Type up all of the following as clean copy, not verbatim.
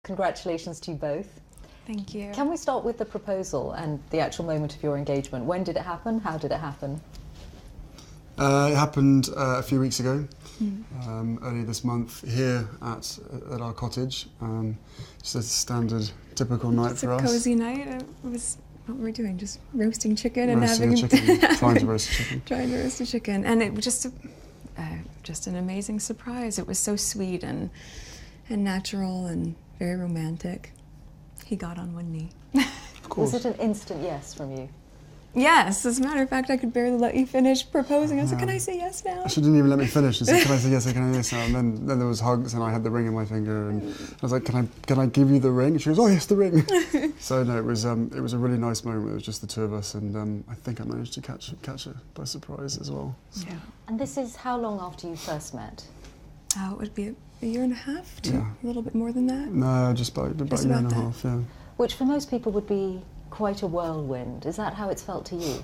Congratulations to you both. Thank you. Can we start with the proposal and the actual moment of your engagement? When did it happen? How did it happen? It happened a few weeks ago, earlier this month, here at our cottage. Just a standard, typical night for us. It's a cozy night. It was, what were we doing? Just roasting chicken and Roasting having a chicken, trying to roast a chicken. Trying to roast a chicken, and it was just an amazing surprise. It was so sweet and natural and very romantic. He got on one knee. Of course. Was it an instant yes from you? Yes, as a matter of fact, I could barely let you finish proposing. I was like, can I say yes now? She didn't even let me finish. She said, can I say yes, can I say yes now? And then there was hugs and I had the ring in my finger and I was like, can I give you the ring? And she goes, oh yes, the ring. So no, it was a really nice moment. It was just the two of us and I think I managed to catch her by surprise as well. So. Yeah. And this is how long after you first met? It would be a year and a half, Yeah. A little bit more than that. No, just about a year and a half, yeah. Which for most people would be quite a whirlwind. Is that how it's felt to you?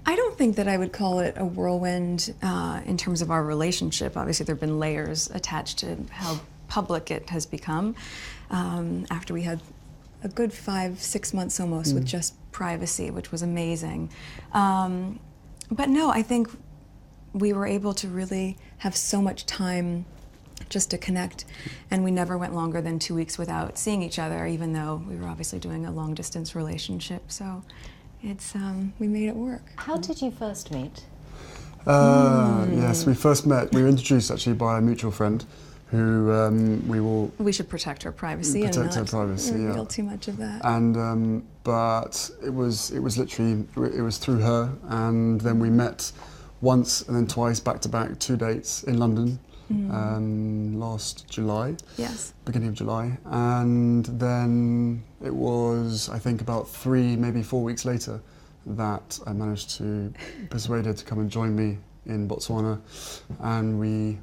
I don't think that I would call it a whirlwind in terms of our relationship. Obviously, there have been layers attached to how public it has become after we had a good 5-6 months almost with just privacy, which was amazing. But no, I think we were able to really have so much time just to connect, and we never went longer than 2 weeks without seeing each other, even though we were obviously doing a long-distance relationship. So it's we made it work. How did you first meet? Yes, we first met. We were introduced actually by a mutual friend, who we should protect her privacy and not reveal too much of that. And but it was literally through her, and then we met once and then twice back to back, 2 dates in London. Last July, yes, beginning of July, and then it was I think about 3, maybe 4 weeks later that I managed to persuade her to come and join me in Botswana, and we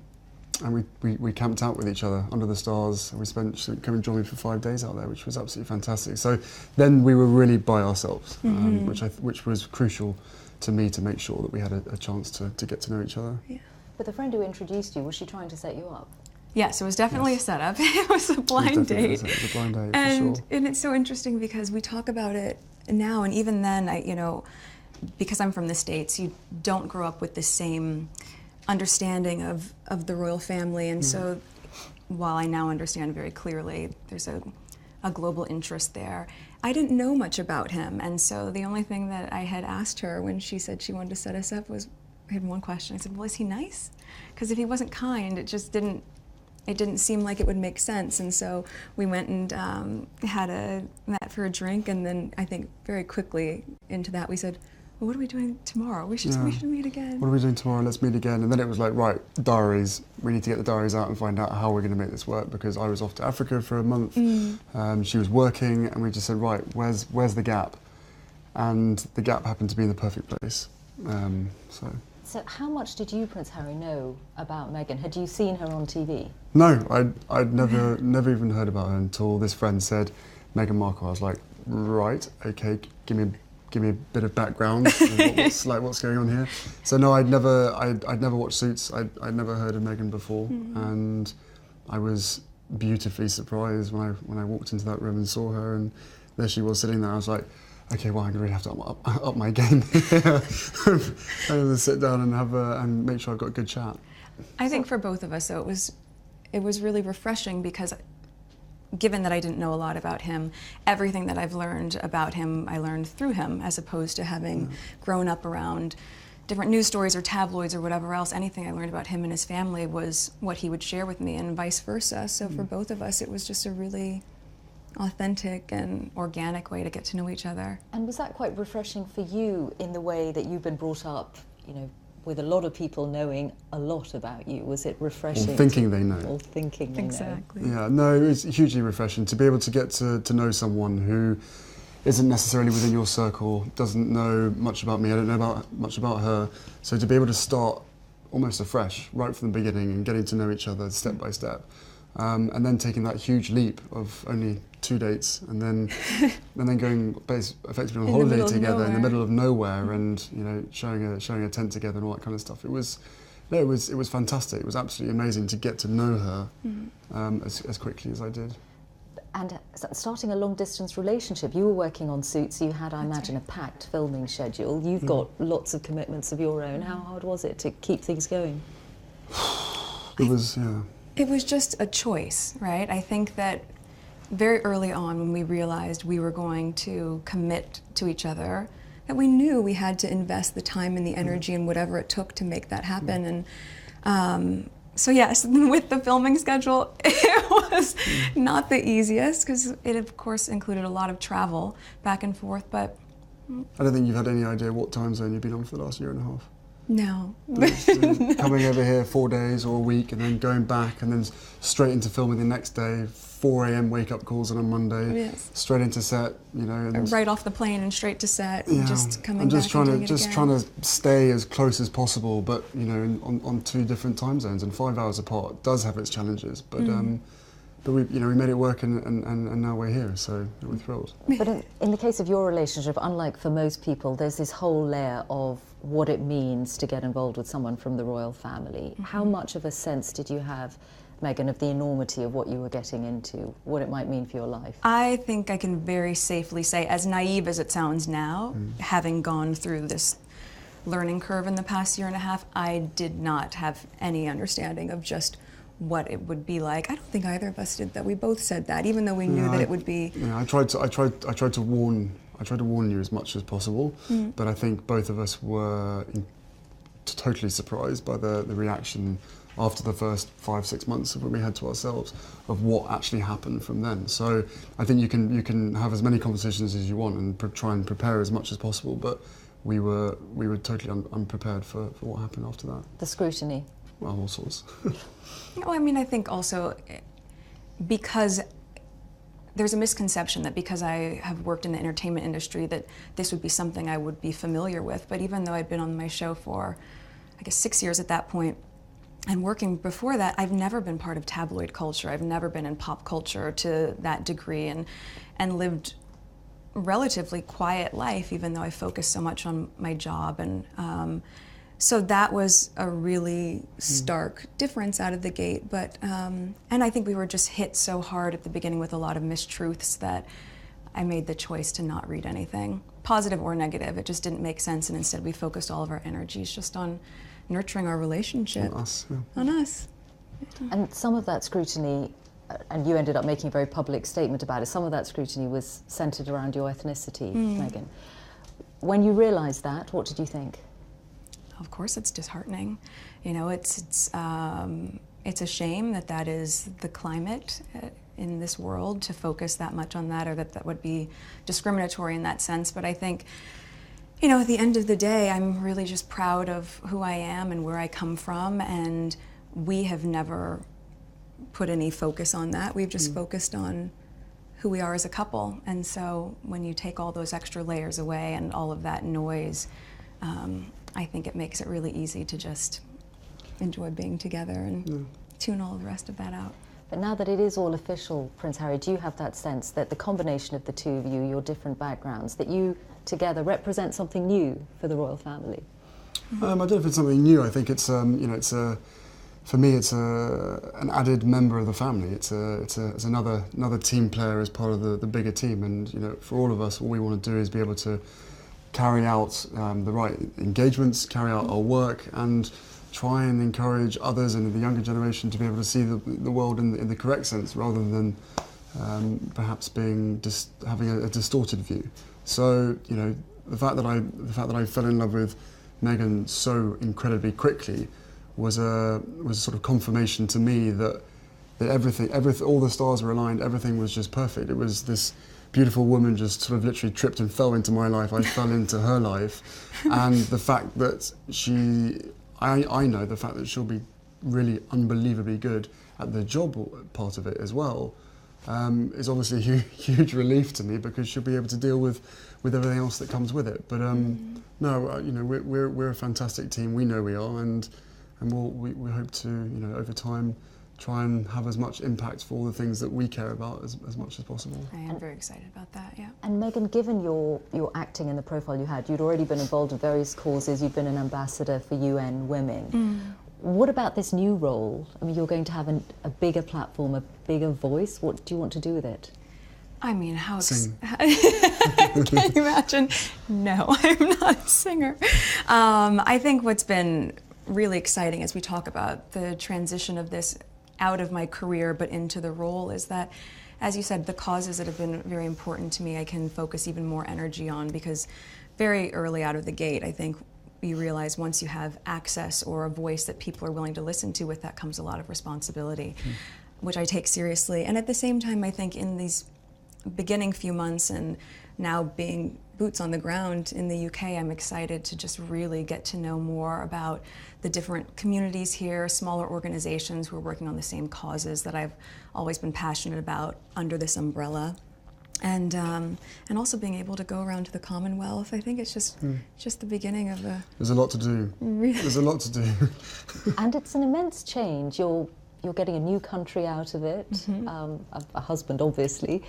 camped out with each other under the stars. She came and joined me for 5 days out there, which was absolutely fantastic. So then we were really by ourselves, which was crucial to me to make sure that we had a chance to get to know each other. Yeah. But the friend who introduced you, was she trying to set you up? Yes, it was definitely a setup. It was a blind date. It was a blind date, and, for sure. And it's so interesting because we talk about it now, and even then, because I'm from the States, you don't grow up with the same understanding of the royal family, and so while I now understand very clearly there's a global interest there, I didn't know much about him, and so the only thing that I had asked her when she said she wanted to set us up was, I had one question. I said, well, is he nice? Because if he wasn't kind, it didn't seem like it would make sense. And so we went and met for a drink, and then I think very quickly into that we said, well, what are we doing tomorrow? We should meet again. What are we doing tomorrow? Let's meet again. And then it was like, right, diaries. We need to get the diaries out and find out how we're going to make this work, because I was off to Africa for a month. She was working, and we just said, right, where's the gap? And the gap happened to be in the perfect place. So how much did you, Prince Harry, know about Meghan? Had you seen her on TV? No, I'd never even heard about her until this friend said Meghan Markle. I was like, right, okay, give me a bit of background. what's going on here? So no, I'd never watched Suits. I'd never heard of Meghan before, and I was beautifully surprised when I walked into that room and saw her, and there she was sitting there. I was like, okay, well, I'm going to really have to up my game. I'm going to sit down and make sure I've got a good chat. I think for both of us, though, it was really refreshing, because given that I didn't know a lot about him, everything that I've learned about him, I learned through him, as opposed to having grown up around different news stories or tabloids or whatever else. Anything I learned about him and his family was what he would share with me, and vice versa. So for both of us, it was just a really authentic and organic way to get to know each other. And was that quite refreshing for you in the way that you've been brought up, with a lot of people knowing a lot about you? Was it refreshing? Or thinking they know. Or thinking they know. Exactly. Yeah, no, it was hugely refreshing to be able to get to know someone who isn't necessarily within your circle, doesn't know much about me, I don't know much about her. So to be able to start almost afresh, right from the beginning, and getting to know each other step by step. And then taking that huge leap of only 2 dates, and then going effectively on holiday together in the middle of nowhere, and sharing a tent together and all that kind of stuff. It was No, it was fantastic. It was absolutely amazing to get to know her as quickly as I did. And starting a long-distance relationship, you were working on Suits, so you had, I imagine, a packed filming schedule. You've got lots of commitments of your own. How hard was it to keep things going? It was, yeah. It was just a choice, right? I think that very early on when we realized we were going to commit to each other, that we knew we had to invest the time and the energy and whatever it took to make that happen. And so yes, with the filming schedule, it was not the easiest because it of course included a lot of travel back and forth, but... I don't think you've had any idea what time zone you've been on for the last year and a half. No. Coming over here 4 days or a week and then going back and then straight into filming the next day, 4 a.m. wake-up calls on a Monday, Yes. Straight into set, you know. And Right off the plane and straight to set, and just coming I'm just back trying and to doing it trying again. to stay as close as possible, but you know, on 2 different time zones and 5 hours apart does have its challenges. But we made it work and now we're here, so we're thrilled. But in the case of your relationship, unlike for most people, there's this whole layer of what it means to get involved with someone from the royal family. How much of a sense did you have, Meghan, of the enormity of what you were getting into, what it might mean for your life? I think I can very safely say, as naive as it sounds now, having gone through this learning curve in the past year and a half, I did not have any understanding of just what it would be like. I don't think either of us did that. We both said that, even though we knew that it would be. Yeah, I tried to warn you as much as possible, but I think both of us were totally surprised by the reaction after the first 5-6 months of when we had to ourselves of what actually happened from then. So I think you can have as many conversations as you want and try and prepare as much as possible, but we were totally unprepared for what happened after that. The scrutiny. Well, all sorts. Well, I mean, I think also because there's a misconception that because I have worked in the entertainment industry that this would be something I would be familiar with. But even though I'd been on my show for, I guess, 6 years at that point, and working before that, I've never been part of tabloid culture. I've never been in pop culture to that degree, and lived relatively quiet life, even though I focused so much on my job. And so that was a really stark difference out of the gate. But and I think we were just hit so hard at the beginning with a lot of mistruths that I made the choice to not read anything, positive or negative. It just didn't make sense, and instead we focused all of our energies just on nurturing our relationship. On us, yeah. On us. And some of that scrutiny, and you ended up making a very public statement about it, some of that scrutiny was centred around your ethnicity, Meghan. When you realised that, what did you think? Of course it's disheartening. You know, it's a shame that that is the climate in this world, to focus that much on that, or that would be discriminatory in that sense. But I think, you know, at the end of the day, I'm really just proud of who I am and where I come from, and we have never put any focus on that. We've just focused on who we are as a couple. And so when you take all those extra layers away and all of that noise, I think it makes it really easy to just enjoy being together and tune all the rest of that out. But now that it is all official, Prince Harry, do you have that sense that the combination of the two of you, your different backgrounds, that you together represent something new for the royal family? I don't know if it's something new. I think it's you know, it's a, for me, it's an added member of the family. It's another team player as part of the bigger team. And you know, for all of us, all we want to do is be able to carry out the right engagements, carry out our work, and try and encourage others and the younger generation to be able to see the world in the correct sense, rather than perhaps having a distorted view. So you know, the fact that I fell in love with Meghan so incredibly quickly was a sort of confirmation to me that everything, all the stars were aligned, everything was just perfect. It was this beautiful woman just sort of literally tripped and fell into my life. I fell into her life, and the fact that I know the fact that she'll be really unbelievably good at the job part of it as well, is obviously a huge relief to me, because she'll be able to deal with everything else that comes with it. But no, you know, we're a fantastic team. We know we are, and we hope to, you know, over time, try and have as much impact for all the things that we care about as much as possible. I am very excited about that, yeah. And Meghan, given your acting and the profile you had, you'd already been involved in various causes, you'd been an ambassador for UN Women. What about this new role? I mean, you're going to have a bigger platform, a bigger voice. What do you want to do with it? I mean, Sing. Can you imagine? No, I'm not a singer. I think what's been really exciting as we talk about the transition of this out of my career but into the role is that, as you said, the causes that have been very important to me I can focus even more energy on, because very early out of the gate I think you realize once you have access or a voice that people are willing to listen to, with that comes a lot of responsibility, which I take seriously. And at the same time, I think in these beginning few months and now being boots on the ground in the UK, I'm excited to just really get to know more about the different communities here, smaller organizations who are working on the same causes that I've always been passionate about under this umbrella. And also being able to go around to the Commonwealth. I think it's just the beginning of a... There's a lot to do. There's a lot to do. And it's an immense change. You're getting a new country out of it, a husband obviously,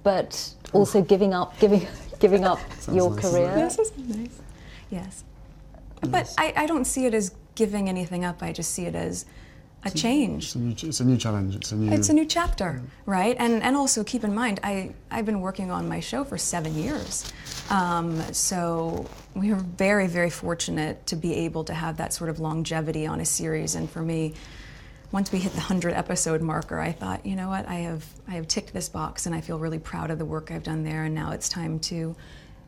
but also giving up your nice, career. This is nice. Yes. But I don't see it as giving anything up. I just see it as a change. It's a new challenge. It's a new chapter, right? And also keep in mind, I've been working on my show for 7 years. So we were very, very fortunate to be able to have that sort of longevity on a series. And for me, once we hit the 100 episode marker, I thought, you know what, I have ticked this box and I feel really proud of the work I've done there. And now it's time to,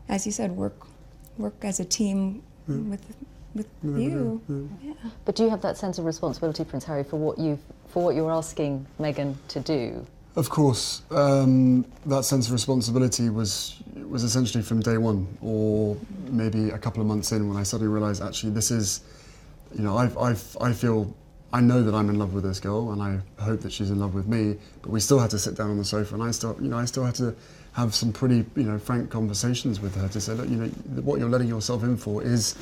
as you said, work as a team with you. Yeah. But do you have that sense of responsibility, Prince Harry, for what you're asking Meghan to do? Of course, that sense of responsibility was essentially from day one, or maybe a couple of months in, when I suddenly realised actually this is, you know, I know that I'm in love with this girl, and I hope that she's in love with me. But we still had to sit down on the sofa, and I still had to have some pretty, frank conversations with her to say, look, what you're letting yourself in for is,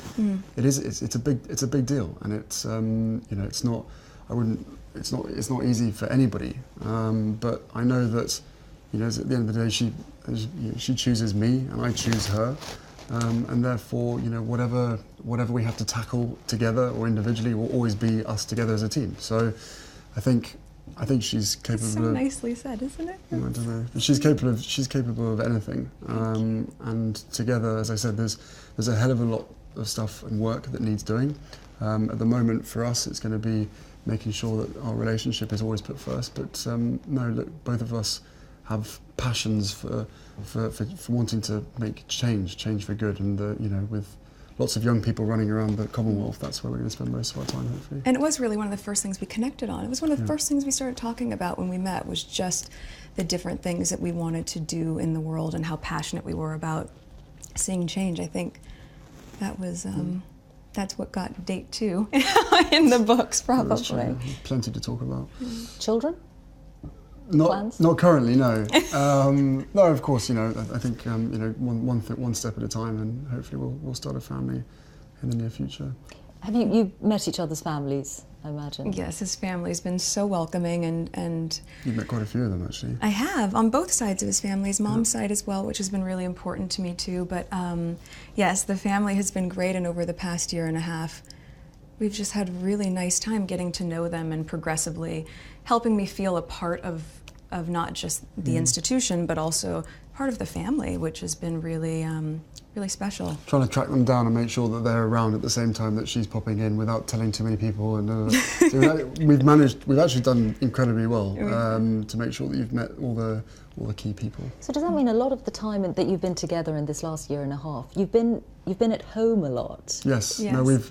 it's a big deal, and it's, it's not easy for anybody. But I know that, at the end of the day, she chooses me, and I choose her. And therefore, whatever we have to tackle together or individually will always be us together as a team. So, I think she's capable. That's so nicely said, isn't it? I don't know. She's capable of anything. And together, as I said, there's a hell of a lot of stuff and work that needs doing. At the moment, for us, it's going to be making sure that our relationship is always put first. But no, look, both of us have passions for wanting to make change for good, and with lots of young people running around the Commonwealth, that's where we're going to spend most of our time, hopefully. And it was really one of the first things we connected on. It was one of the first things we started talking about when we met, was just the different things that we wanted to do in the world and how passionate we were about seeing change. I think that was that's what got date 2 in the books, probably. Plenty to talk about. Children? Not currently, no. No, of course, I think one step at a time, and hopefully we'll start a family in the near future. Have you met each other's families, I imagine? Yes, his family's been so welcoming, and You've met quite a few of them, actually. I have, on both sides of his family, his mom's side as well, which has been really important to me too. But yes, the family has been great, and over the past year and a half, we've just had a really nice time getting to know them and progressively helping me feel a part of not just the institution, but also part of the family, which has been really, really special. Trying to track them down and make sure that they're around at the same time that she's popping in without telling too many people. And so we've actually done incredibly well to make sure that you've met all the key people. So does that mean a lot of the time that you've been together in this last year and a half, you've been at home a lot? Yes. No, we've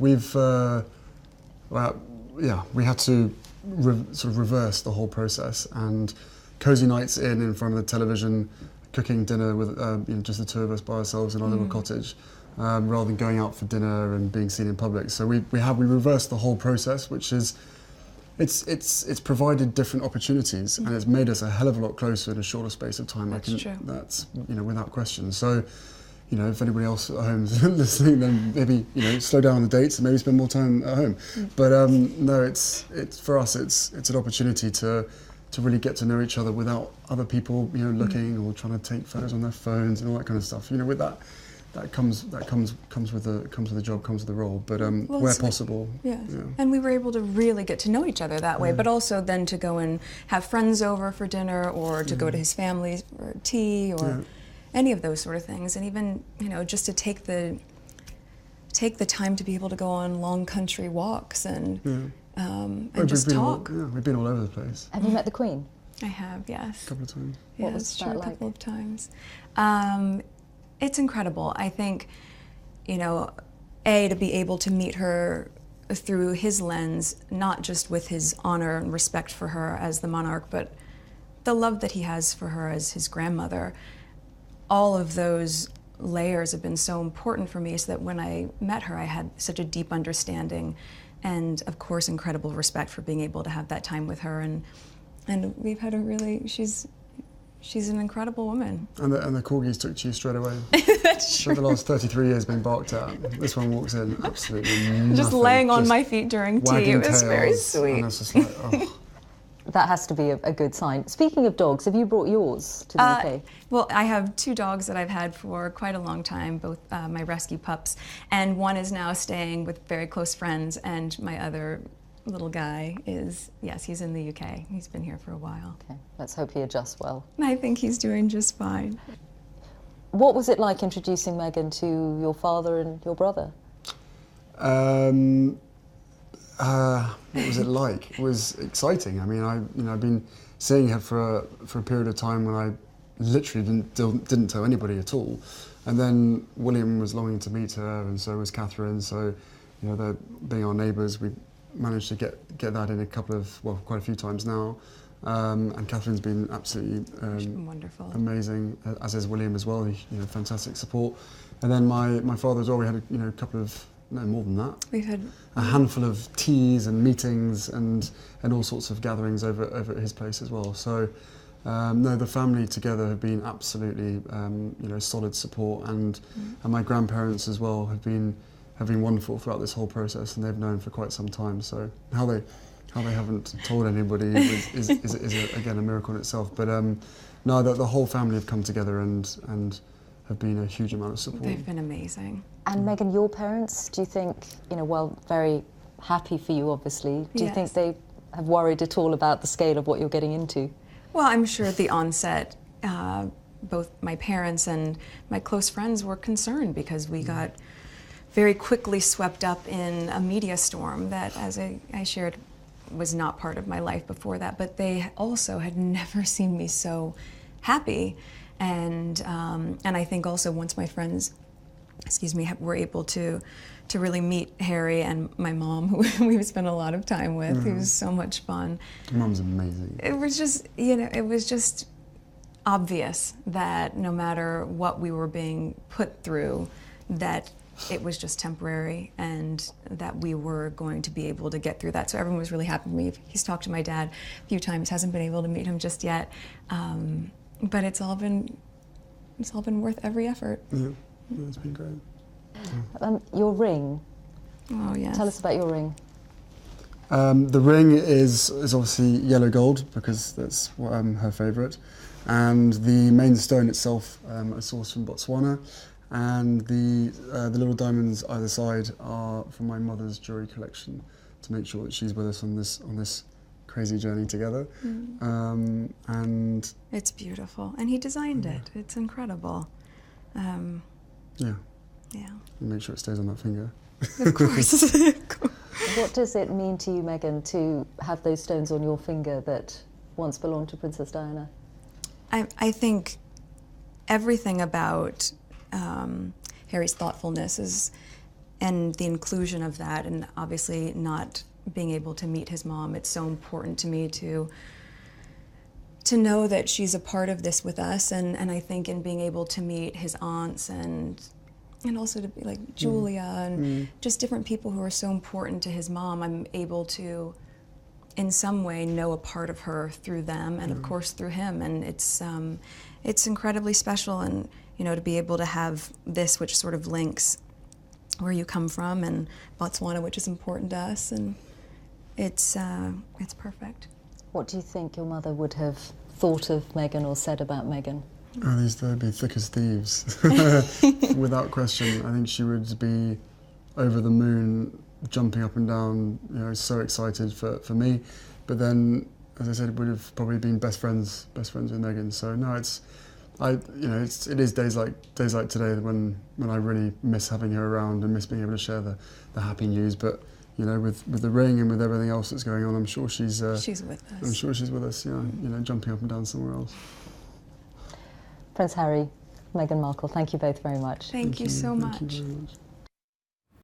we had to sort of reverse the whole process, and cozy nights in front of the television, cooking dinner with just the two of us by ourselves in our little cottage, rather than going out for dinner and being seen in public. So we reversed the whole process, which is it's provided different opportunities, and it's made us a hell of a lot closer in a shorter space of time. That's true. That's without question. So if anybody else at home is listening, then maybe slow down on the dates and maybe spend more time at home. But no, it's for us. It's an opportunity to really get to know each other without other people, looking or trying to take photos on their phones and all that kind of stuff. With that comes with the job, comes with the role. But Well, where it's like- possible, Yes. yeah. And we were able to really get to know each other that way, but also then to go and have friends over for dinner, or to go to his family for tea, or any of those sort of things. And even, just to take the time to be able to go on long country walks and just talk. We've been all over the place. Have you met the Queen? I have, yes. A couple of times. Yeah, What was it's that true, a like? couple of times. It's incredible. I think, to be able to meet her through his lens, not just with his honor and respect for her as the monarch, but the love that he has for her as his grandmother. All of those layers have been so important for me, so that when I met her, I had such a deep understanding and, of course, incredible respect for being able to have that time with her. And we've had she's an incredible woman. And the corgis took to you straight away. That's For the last 33 years being barked at. This one walks in absolutely nothing. Just laying on just my feet during tea. wagging It was very tails, sweet. And it's just like, oh. That has to be a good sign. Speaking of dogs, have you brought yours to the UK? Well, I have 2 dogs that I've had for quite a long time, both my rescue pups, and one is now staying with very close friends, and my other little guy he's in the UK. He's been here for a while. Okay, let's hope he adjusts well. I think he's doing just fine. What was it like introducing Meghan to your father and your brother? What was it like? It was exciting. I mean, I've been seeing her for a period of time when I literally didn't tell anybody at all. And then William was longing to meet her, and so was Catherine. So, they're being our neighbours. We managed to get that in quite a few times now. And Catherine's been absolutely Wonderful. amazing, as is William as well. Fantastic support. And then my father as well. We had a couple of, no more than that. We've had A handful of teas and meetings and all sorts of gatherings over at his place as well. So, no, the family together have been absolutely, solid support, and my grandparents as well have been wonderful throughout this whole process, and they've known for quite some time. So how they haven't told anybody is again a miracle in itself. But no, the whole family have come together and have been a huge amount of support. They've been amazing. And Meghan, your parents, do you think, very happy for you, obviously. Do you think Yes. they have worried at all about the scale of what you're getting into? Well, I'm sure at the onset, both my parents and my close friends were concerned, because we got very quickly swept up in a media storm that, as I shared, was not part of my life before that. But they also had never seen me so happy. And I think also once my friends, were able to really meet Harry and my mom, who we spent a lot of time with, who was so much fun. Your mum's amazing. It was just, it was just obvious that no matter what we were being put through, that it was just temporary, and that we were going to be able to get through that. So everyone was really happy with me. He's talked to my dad a few times, hasn't been able to meet him just yet, but it's all been worth every effort. Yeah, it's been great. Your ring. Oh yes. Tell us about your ring. The ring is obviously yellow gold, because that's what, her favourite, and the main stone itself is sourced from Botswana, and the little diamonds either side are from my mother's jewellery collection, to make sure that she's with us on this crazy journey together. And It's beautiful, and he designed it. It's incredible. yeah, Yeah, make sure it stays on that finger. of course. What does it mean to you, Meghan, to have those stones on your finger that once belonged to Princess Diana? I think everything about Harry's thoughtfulness and the inclusion of that, and obviously not being able to meet his mom, it's so important to me to know that she's a part of this with us, and I think in being able to meet his aunts and also to be like Julia and just different people who are so important to his mom, I'm able to in some way know a part of her through them, and of course through him, and it's incredibly special. And to be able to have this, which sort of links where you come from, and Botswana, which is important to us, and it's perfect. What do you think your mother would have thought of Meghan or said about Meghan? Oh, they'd be thick as thieves, without question. I think she would be over the moon, jumping up and down, you know, so excited for me. But then, as I said, would have probably been best friends with Meghan. So no, it is days like today when I really miss having her around and miss being able to share the happy news. But you know, with the ring and with everything else that's going on, I'm sure she's with us. I'm sure she's with us. Yeah, you know, jumping up and down somewhere else. Prince Harry, Meghan Markle, thank you both very much. Thank you so much. Thank you very much.